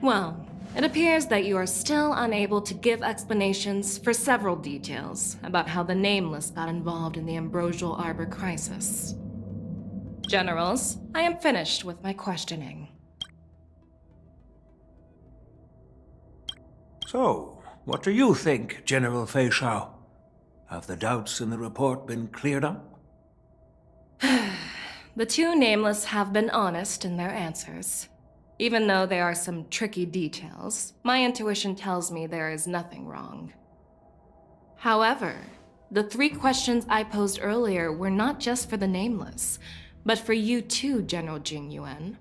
Well, it appears that you are still unable to give explanations for several details about how the Nameless got involved in the Ambrosial Arbor crisis. Generals, I am finished with my questioning. So, what do you think, General Feixiao? Have the doubts in the report been cleared up? The two Nameless have been honest in their answers. Even though there are some tricky details, my intuition tells me there is nothing wrong. However, the three questions I posed earlier were not just for the Nameless, but for you too, General Jing Yuan.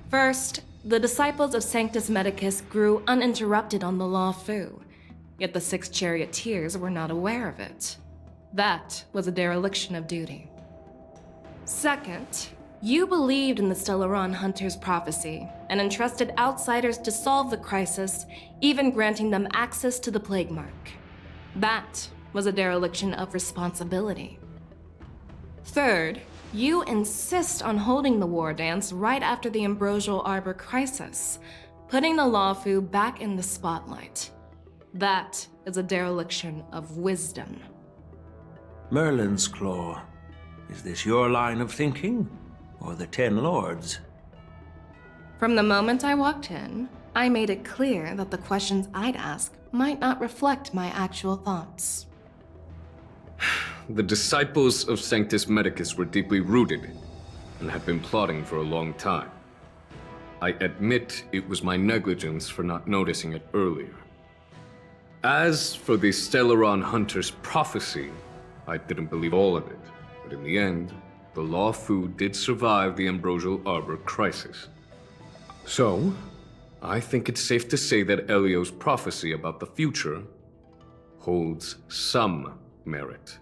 First, the disciples of Sanctus Medicus grew uninterrupted on the Law Fu, yet the six charioteers were not aware of it. That was a dereliction of duty. Second, you believed in the Stellaron Hunter's prophecy and entrusted outsiders to solve the crisis, even granting them access to the Plague Mark. That was a dereliction of responsibility. Third, you insist on holding the war dance right after the Ambrosial Arbor crisis, putting the Lawfu back in the spotlight. That is a dereliction of wisdom. Merlin's Claw. Is this your line of thinking, or the Ten Lords? From the moment I walked in, I made it clear that the questions I'd ask might not reflect my actual thoughts. The disciples of Sanctus Medicus were deeply rooted and had been plotting for a long time. I admit it was my negligence for not noticing it earlier. As for the Stellaron Hunter's prophecy, I didn't believe all of it, but in the end, the Law Fu did survive the Ambrosial Arbor crisis. So, I think it's safe to say that Elio's prophecy about the future holds some merit.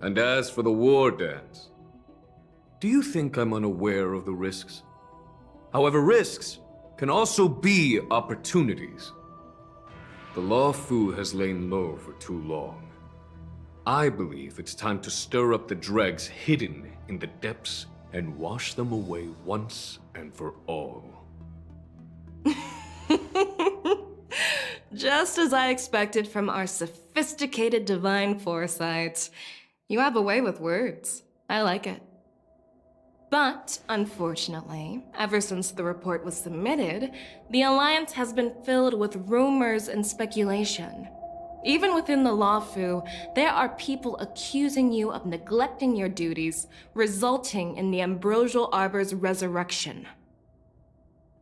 And as for the war dance, do you think I'm unaware of the risks? However, risks can also be opportunities. The Law Fu has lain low for too long. I believe it's time to stir up the dregs hidden in the depths and wash them away once and for all. Just as I expected from our sophisticated divine foresight. You have a way with words. I like it. But, unfortunately, ever since the report was submitted, the Alliance has been filled with rumors and speculation. Even within the Lawfu, there are people accusing you of neglecting your duties, resulting in the Ambrosial Arbor's resurrection.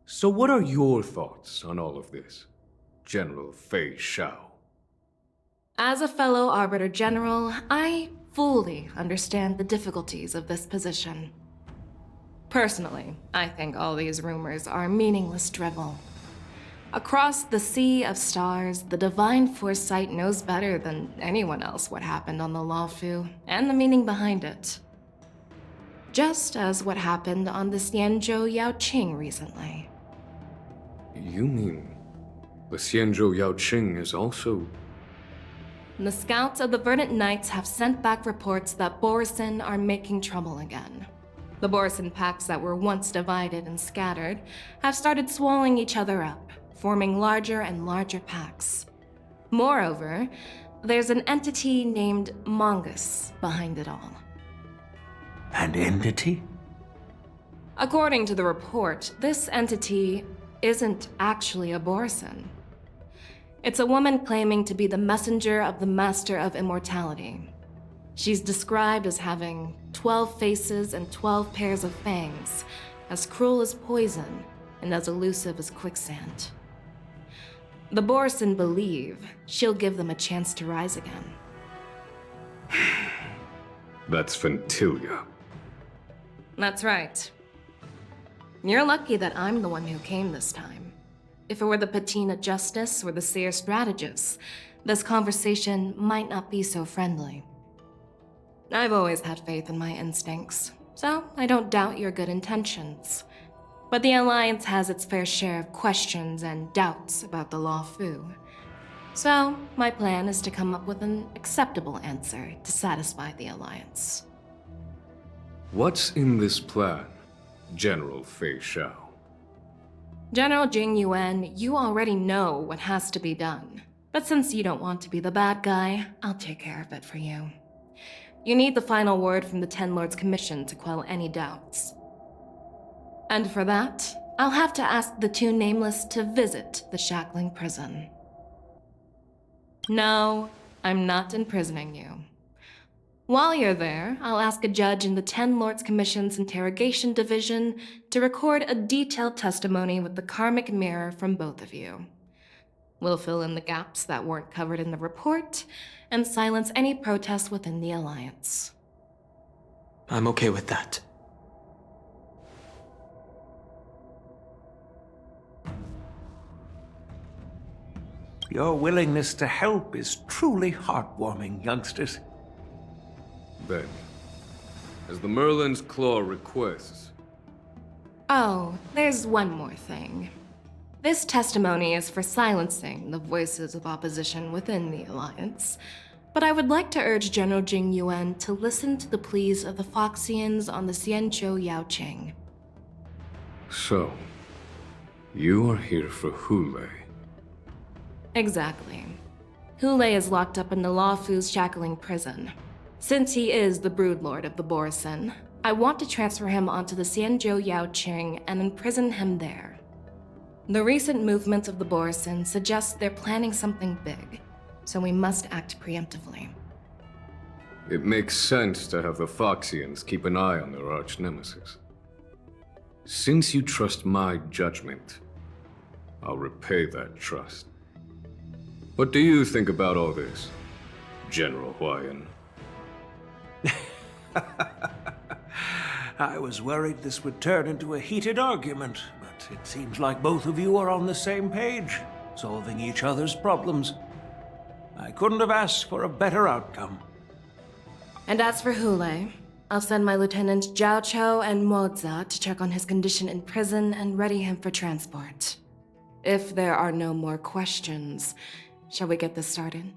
So what are your thoughts on all of this, General Feixiao? As a fellow Arbiter General, I fully understand the difficulties of this position. Personally, I think all these rumors are meaningless drivel. Across the sea of stars, the divine foresight knows better than anyone else what happened on the Lawfu and the meaning behind it. Just as what happened on the Xianzhou Yaoqing recently. You mean the Xianzhou Yaoqing is also... The scouts of the Verdant Knights have sent back reports that Borisin are making trouble again. The Borisin packs that were once divided and scattered have started swallowing each other up, forming larger and larger packs. Moreover, there's an entity named Mongus behind it all. An entity? According to the report, this entity isn't actually a Borisin. It's a woman claiming to be the messenger of the Master of Immortality. She's described as having 12 faces and 12 pairs of fangs, as cruel as poison and as elusive as quicksand. The Borisin believe she'll give them a chance to rise again. That's Ventilia. That's right. You're lucky that I'm the one who came this time. If it were the Patina Justice or the Seer Strategist, this conversation might not be so friendly. I've always had faith in my instincts, so I don't doubt your good intentions. But the Alliance has its fair share of questions and doubts about the Lawfu. So, my plan is to come up with an acceptable answer to satisfy the Alliance. What's in this plan, General Feixiao? General Jing Yuan, you already know what has to be done. But since you don't want to be the bad guy, I'll take care of it for you. You need the final word from the Ten Lords Commission to quell any doubts. And for that, I'll have to ask the two Nameless to visit the shackling prison. No, I'm not imprisoning you. While you're there, I'll ask a judge in the Ten Lords Commission's Interrogation Division to record a detailed testimony with the karmic mirror from both of you. We'll fill in the gaps that weren't covered in the report and silence any protests within the Alliance. I'm okay with that. Your willingness to help is truly heartwarming, youngsters. Then, as the Merlin's Claw requests, Oh, there's one more thing. This testimony is for silencing the voices of opposition within the Alliance, but I would like to urge General Jing Yuan to listen to the pleas of the Foxians on the Xianzhou Yaoqing. so, you are here for Hule. Exactly. Hule is locked up in the Luofu's shackling prison. Since he is the broodlord of the Borisin, I want to transfer him onto the Xianzhou Yaoqing and imprison him there. The recent movements of the Borisin suggest they're planning something big, so we must act preemptively. It makes sense to have the Foxians keep an eye on their arch-nemesis. Since you trust my judgment, I'll repay that trust. What do you think about all this, General Huayan? I was worried this would turn into a heated argument, but it seems like both of you are on the same page, solving each other's problems. I couldn't have asked for a better outcome. And as for Hule, I'll send my lieutenants Zhao Chou and Moza to check on his condition in prison and ready him for transport. If there are no more questions, shall we get this started?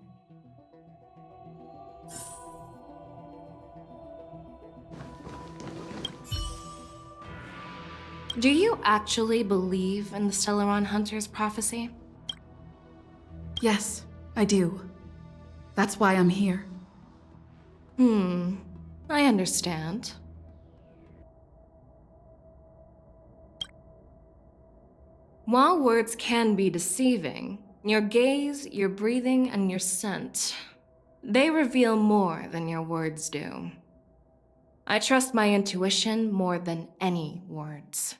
Do you actually believe in the Stellaron Hunter's prophecy? Yes, I do. That's why I'm here. I understand. While words can be deceiving, your gaze, your breathing, and your scent, they reveal more than your words do. I trust my intuition more than any words.